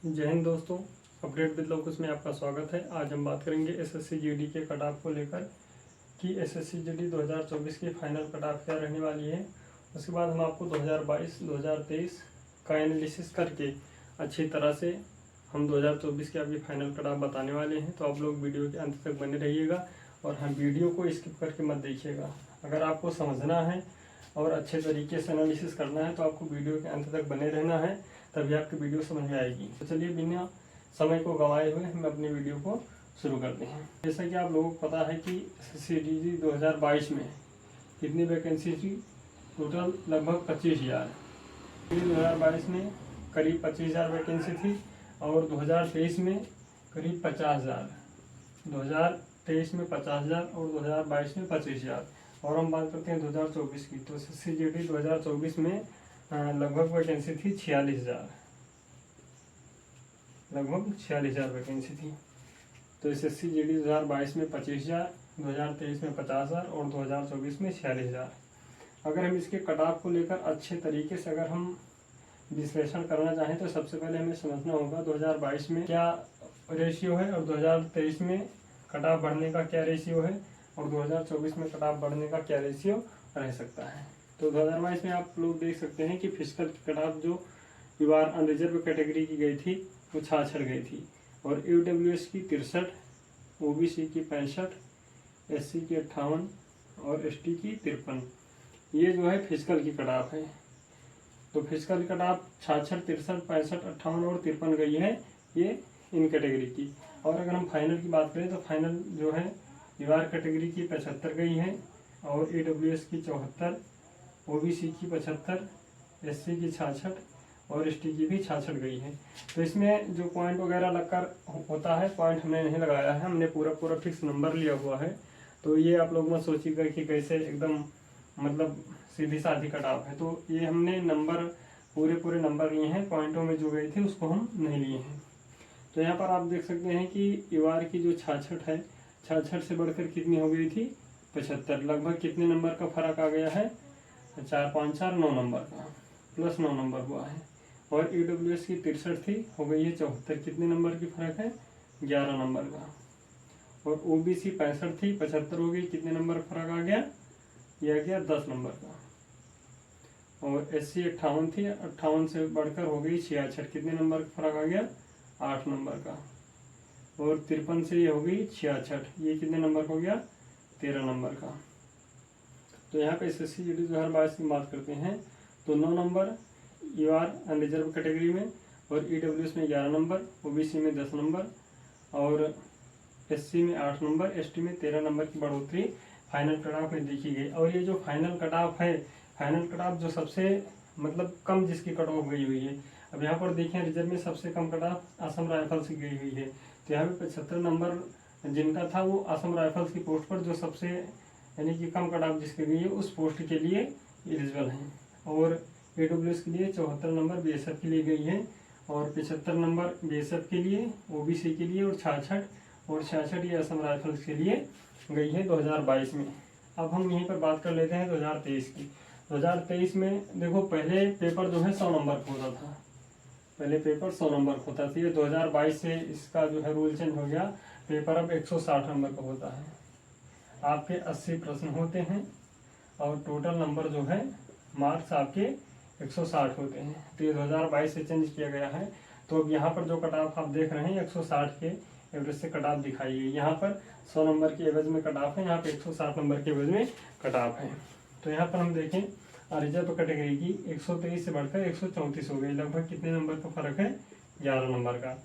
जय हिंद दोस्तों, update with Lokush में आपका स्वागत है। आज हम बात करेंगे एसएससी जीडी के कट ऑफ को लेकर कि एसएससी जीडी 2024 की फाइनल कट ऑफ क्या रहने वाली है। उसके बाद हम आपको 2022-2023 का एनालिसिस करके अच्छी तरह से हम 2024 की आपकी फाइनल कट ऑफ बताने वाले हैं। तो आप लोग वीडियो के अंत तक बने रहिएगा और हम वीडियो को स्किप करके मत देखिएगा। अगर आपको समझना है और अच्छे तरीके से एनालिसिस करना है तो आपको वीडियो के अंत तक बने रहना है, तभी आपकी वीडियो समझ में आएगी। तो चलिए बिना समय को गंवाए हुए हम अपनी वीडियो को शुरू करते हैं। जैसा कि आप लोगों को पता है कि एसएससी 2022 में कितनी वैकेंसी थी, टोटल लगभग 25,000। 2022 में करीब 25,000 वैकेंसी थी और 2023 में करीब 50,000। 2023 में 50,000 और 2022 में 25,000। और हम बात करते हैं 2024 की, तो एसएससी जीडी 2024 में लगभग वैकेंसी थी 46,000, लगभग 46,000 वैकेंसी थी। तो एसएससी जीडी 2022 में 25,000, 2023 में 50,000 और 2024 में 46,000। अगर हम इसके कट ऑफ को लेकर अच्छे तरीके से अगर हम विश्लेषण करना चाहें तो सबसे पहले हमें समझना होगा 2022 में क्या रेशियो है और 2023 में कट ऑफ बढ़ने का क्या रेशियो है और 2024 में कट ऑफ बढ़ने का क्या रेशियो रह सकता है। तो 2022 में आप लोग देख सकते हैं कि फिजिकल की कट ऑफ जो युवा अनरिजर्व कैटेगरी की गई थी वो 66 गई थी और ईडब्ल्यूएस की 63, ओबीसी की 65, एससी की 58 और एसटी की 53। ये जो है फिजिकल की कट ऑफ है। तो फिजिकल कट ऑफ 66, 63, 65, 58 और 53 गई है, ये इन कैटेगरी की। और अगर हम फाइनल की बात करें तो फाइनल जो है युवा कैटेगरी की 75 गई है और ईडब्ल्यूएस की 74, ओबीसी की 75, एससी की 66 और एसटी की भी 66 गई है। तो इसमें जो पॉइंट वगैरह लगकर होता है, पॉइंट हमने नहीं लगाया है, हमने पूरा फिक्स नंबर लिया हुआ है। तो ये आप लोग मत सोचिएगा कि कैसे एकदम मतलब सीधी साधी कट ऑफ है। तो ये हमने नंबर पूरे नंबर लिए हैं, पॉइंटों में जो गई थी उसको हम नहीं लिए हैं। तो यहाँ पर आप देख सकते हैं कि युवा की जो 66 है, 66 से बढ़कर कितनी हो गई थी 75। लगभग कितने नंबर का फर्क आ गया है, 4, 5, 4, 9 नंबर का, प्लस 9 नंबर हुआ है। और ईडब्ल्यूएस की 63 थी, हो गई है 74। कितने नंबर की फर्क है, 11 नंबर का। और ओबीसी 65 थी, 75 हो गई, कितने नंबर का फर्क आ गया, यह आ गया 10 नंबर का। और एससी 58 थी, 58 से बढ़कर हो गई 66, कितने नंबर का फर्क आ गया, 8 नंबर का। और 53 से ये हो गई 66, ये कितने नंबर का हो गया, 13 नंबर का। तो यहाँ पे एसएससी जीडी 2022 की बात करते हैं तो 9 नंबर यूआर अनरिजर्व कैटेगरी में और ईडब्ल्यूएस में 11 नंबर, ओबीसी में 10 नंबर और एससी में 8 नंबर, एसटी में 13 नंबर की बढ़ोतरी फाइनल कट ऑफ में देखी गई। और ये जो फाइनल कट ऑफ है, फाइनल कट ऑफ जो सबसे मतलब कम जिसकी कट ऑफ गई हुई है, अब यहाँ पर देखें रिजर्व में सबसे कम कट ऑफ असम राइफल्स की गई हुई है। तो यहाँ पे 75 नंबर जिनका था वो असम राइफल्स की पोस्ट पर जो सबसे यानी कि कम कट ऑफ जिसकी गई है उस पोस्ट के लिए एलिजिबल हैं। और ईडब्ल्यूएस के लिए 74 नंबर बीएसएफ के लिए गई है और 75 नंबर बीएसएफ के लिए, ओबीसी के लिए और 66 ये असम राइफल्स के लिए गई है 2022 में। अब हम यहीं पर बात कर लेते हैं 2023 की। 2023 में देखो पहले पेपर जो है 100 नंबर का होता था, पहले पेपर 100 नंबर का होता था। ये 2022 से इसका जो है रूल चेंज हो गया, पेपर अब 160 नंबर का होता है। आपके 80 प्रश्न होते हैं और टोटल नंबर जो है मार्क्स आपके 160 होते हैं। तो ये 2022 से चेंज किया गया है। तो अब यहाँ पर जो कट ऑफ आप देख रहे हैं 160 के एवरेज से कट ऑफ दिखाई गई। यहाँ पर 100 नंबर के एवरेज में कट ऑफ है, यहाँ पे 160 नंबर के एवरेज में कट ऑफ है। तो यहाँ पर हम देखें रिजर्व कैटेगरी की 123 से बढ़कर 134 हो गई, लगभग कितने नंबर का फर्क है, 11 नंबर का।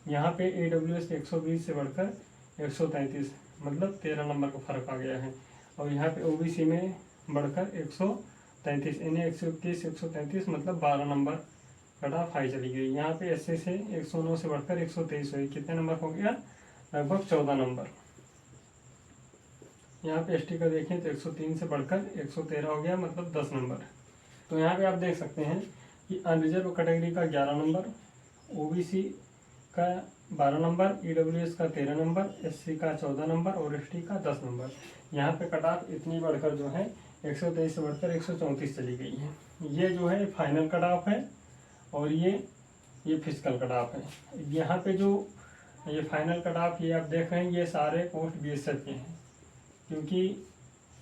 यहाँ पे ईडब्ल्यूएस 120 से बढ़कर 133, मतलब 13 नंबर का फर्क आ गया है। और यहाँ पे ओबीसी में बढ़कर 133, यानी 121, 133 मतलब 12 नंबर कट ऑफ हाई चली गई। यहाँ पे एससी से 109 से बढ़कर 123 हुई, कितने नंबर हो गया, लगभग 14 नंबर। यहाँ पे एसटी का देखें तो 103 से बढ़कर 113 हो गया, मतलब 10 नंबर। तो यहाँ पे आप देख सकते हैं कि अनरिजर्व कैटेगरी का 11 नंबर, ओबीसी का 12 नंबर, ईडब्ल्यूएस का 13 नंबर, एससी का 14 नंबर और एसटी का 10 नंबर। यहाँ पे कट ऑफ इतनी बढ़कर जो है 123 से बढ़कर 134 चली गई है। ये जो है फाइनल कट ऑफ है और ये ये फिजिकल कट ऑफ है। यहाँ पे जो ये फाइनल कट ऑफ ये आप देख रहे हैं, ये सारे पोस्ट बीएसएफ के हैं, क्योंकि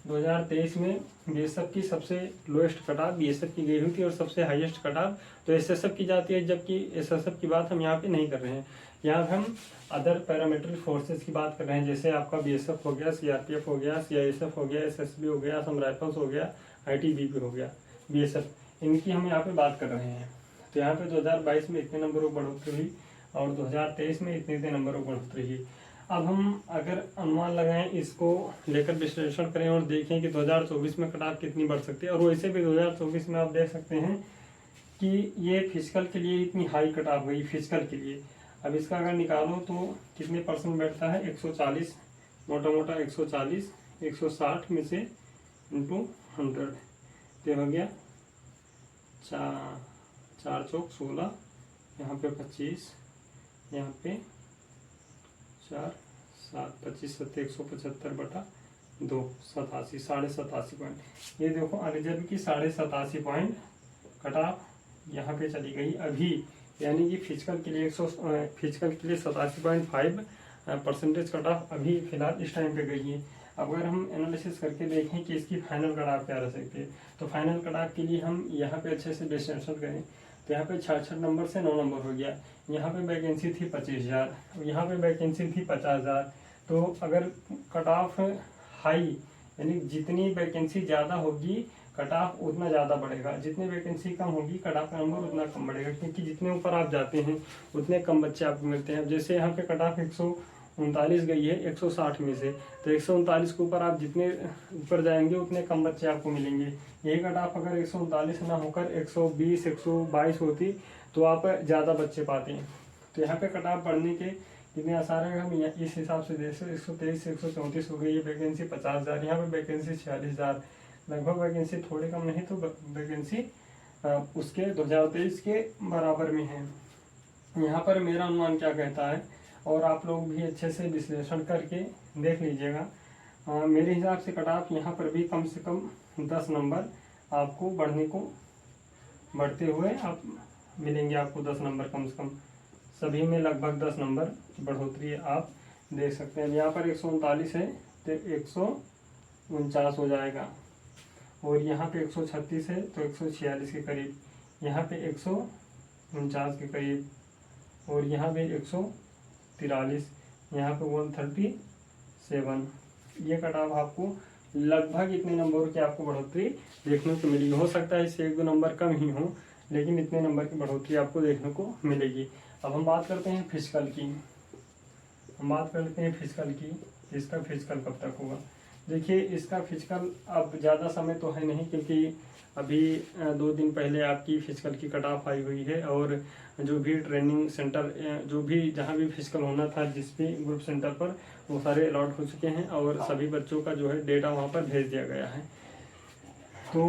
2023 में बीएसएफ की सबसे लोएस्ट कट ऑफ बीएसएफ की गई हुई थी और सबसे हाईएस्ट कट ऑफ तो एसएसएफ की जाती है, जबकि एसएसएफ की बात हम यहाँ पे नहीं कर रहे हैं। यहाँ पे हम अदर पैरामिलिट्री फोर्सेस की बात कर रहे हैं, जैसे आपका बीएसएफ हो गया, सीआरपीएफ हो गया, सीआईएसएफ हो गया, एसएसबी हो गया, असम राइफल्स हो गया, आईटीबीपी हो गया, बीएसएफ, इनकी हम यहाँ पे बात कर रहे हैं। तो यहाँ पे 2022 में इतने नंबरों बढ़ोतरी हुई और 2023 में इतने नंबरों बढ़ोतरी हुई। अब हम अगर अनुमान लगाएं, इसको लेकर विश्लेषण करें और देखें कि 2024 में कट ऑफ कितनी बढ़ सकती है। और वैसे भी 2024 में आप देख सकते हैं कि ये फिजिकल के लिए इतनी हाई कट ऑफ गई फिजिकल के लिए। अब इसका अगर निकालो तो कितने परसेंट बैठता है, 140, मोटा मोटा 140, 160 में से इंटू 100 तो हो गया 4 चौक 16, यहाँ पे 25, यहाँ पे 4 7 25 7 175 बटा 2 87 87.5 पॉइंट। ये देखो अरिजर्व की 87.5 पॉइंट कट ऑफ यहाँ पे चली गई अभी, यानी कि फिजिकल के लिए 87.5 परसेंटेज कट ऑफ अभी फिलहाल इस टाइम पे गई है। अगर हम एनालिसिस करके देखें कि इसकी फाइनल कट ऑफ क्या रह सकती है, तो फाइनल कट ऑफ के लिए हम यहाँ पे अच्छे से विश्लेषण करें तो यहाँ पे 66 नंबर से 9 नंबर हो गया। यहाँ पे वैकेंसी थी 25,000, यहाँ पे वैकेंसी थी 50,000। तो अगर कट ऑफ हाई यानी जितनी वैकेंसी ज़्यादा होगी कट ऑफ उतना ज़्यादा बढ़ेगा, जितनी वैकेंसी कम होगी कट ऑफ का नंबर उतना कम बढ़ेगा, क्योंकि जितने ऊपर आप जाते हैं उतने कम बच्चे आपको मिलते हैं। जैसे यहाँ पे कट ऑफ 139 गई है 160 में से, तो 139 के ऊपर आप जितने ऊपर जाएंगे उतने कम बच्चे आपको मिलेंगे। यही कट ऑफ अगर 139 ना होकर 120 122 होती तो आप ज़्यादा बच्चे पाते हैं। तो यहाँ पे कट ऑफ बढ़ने के कितने आसार है, हम इस हिसाब से देख सकते 123 से 134 हो गई है वैकेंसी 50,000, यहाँ पे वैकेंसी 46,000, लगभग वैकेंसी थोड़े कम नहीं तो वैकेंसी उसके 2023 के बराबर में है। यहाँ पर मेरा अनुमान क्या कहता है, और आप लोग भी अच्छे से विश्लेषण करके देख लीजिएगा। मेरे हिसाब से कट ऑफ यहाँ पर भी कम से कम 10 नंबर आपको बढ़ते हुए आप मिलेंगे, आपको 10 नंबर कम से कम, सभी में लगभग 10 नंबर बढ़ोतरी आप देख सकते हैं। यहाँ पर 139 है तो 149 हो जाएगा, और यहाँ पे 136 है तो 146 के करीब, यहाँ पे 149 के करीब, और यहाँ पे 143, यहाँ पे 137। ये कट ऑफ आपको लगभग इतने नंबरों की आपको बढ़ोतरी देखने को मिलेगी। हो सकता है इससे 1-2 नंबर कम ही हो, लेकिन इतने नंबर की बढ़ोतरी आपको देखने को मिलेगी। अब हम बात करते हैं फिजिकल की, इसका फिजिकल कब तक होगा। देखिए इसका फिजिकल अब ज़्यादा समय तो है नहीं, क्योंकि अभी 2 दिन पहले आपकी फिजिकल की कट ऑफ आई हुई है, और जो भी ट्रेनिंग सेंटर जो भी जहाँ भी फिजिकल होना था जिस भी ग्रुप सेंटर पर, वो सारे अलॉट हो चुके हैं और सभी बच्चों का जो है डेटा वहाँ पर भेज दिया गया है। तो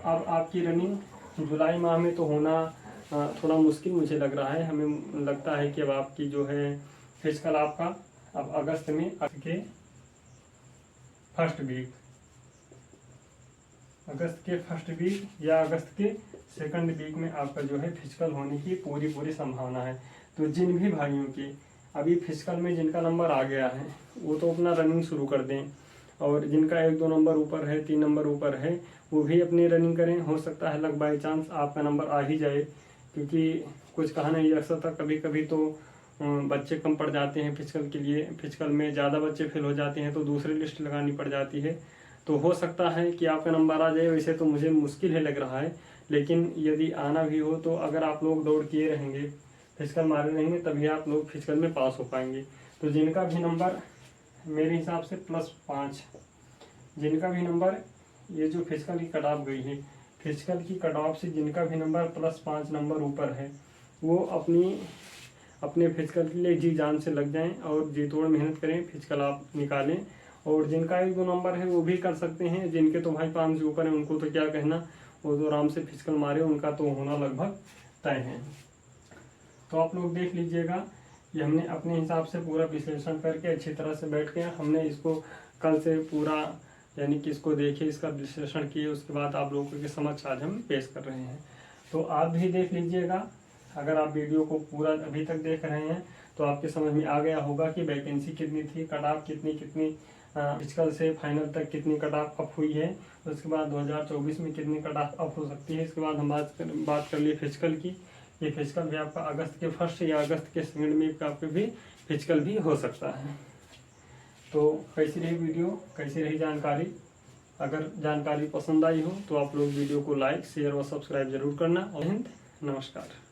अब आपकी रनिंग जुलाई माह में तो होना थोड़ा मुश्किल मुझे लग रहा है। हमें लगता है कि अब आपकी जो है फिजिकल आपका अब अगस्त में के फर्स्ट वीक या अगस्त के सेकंड वीक में आपका जो है फिजिकल होने की पूरी संभावना है। तो जिन भी भाइयों की अभी फिजिकल में जिनका नंबर आ गया है वो तो अपना रनिंग शुरू कर दें, और जिनका 1-2 नंबर ऊपर है, 3 नंबर ऊपर है, वो भी अपनी रनिंग करें। हो सकता है लक बाई चांस आपका नंबर आ ही जाए, क्योंकि कुछ कहा नहीं जा सकता, कभी कभी तो बच्चे कम पड़ जाते हैं फिजिकल के लिए, फिजिकल में ज़्यादा बच्चे फेल हो जाते हैं तो दूसरी लिस्ट लगानी पड़ जाती है। तो हो सकता है कि आपका नंबर आ जाए, वैसे तो मुझे मुश्किल है लग रहा है, लेकिन यदि आना भी हो तो अगर आप लोग दौड़ किए रहेंगे, फिजिकल मारे रहेंगे, तभी आप लोग फिजिकल में पास हो पाएंगे। तो जिनका भी नंबर मेरे हिसाब से +5, जिनका भी नंबर ये जो फिजिकल की कट ऑफ गई है, फिजिकल की कट ऑफ से जिनका भी नंबर +5 नंबर ऊपर है, वो अपने फिजिकल के लिए जी जान से लग जाएं और जी तोड़ मेहनत करें, फिजिकल आप निकालें। और जिनका 1-2 नंबर है वो भी कर सकते हैं, जिनके तो भाई 5 से ऊपर है उनको तो क्या कहना, वो तो आराम से फिजिकल मारे, उनका तो होना लगभग तय है। तो आप लोग देख लीजिएगा, ये हमने अपने हिसाब से पूरा विश्लेषण करके अच्छी तरह से बैठ के हमने इसको कल से पूरा यानी कि इसको देखिए, इसका विश्लेषण किए, उसके बाद आप लोगों के समक्ष आज हम पेश कर रहे हैं। तो आप भी देख लीजिएगा, अगर आप वीडियो को पूरा अभी तक देख रहे हैं तो आपके समझ में आ गया होगा कि वैकेंसी कितनी थी, कट ऑफ कितनी फिजिकल से फाइनल तक कितनी कट ऑफ अप हुई है, उसके बाद 2024 में कितनी कट ऑफ अप हो सकती है। इसके बाद हम बात कर लिए फिजिकल की। ये फिजिकल भी आपका अगस्त के फर्स्ट या अगस्त के सेकंड में आपके भी फिजिकल भी हो सकता है। तो कैसी रही वीडियो, कैसी रही जानकारी? अगर जानकारी पसंद आई हो तो आप लोग वीडियो को लाइक, शेयर और सब्सक्राइब जरूर करना। और नमस्कार।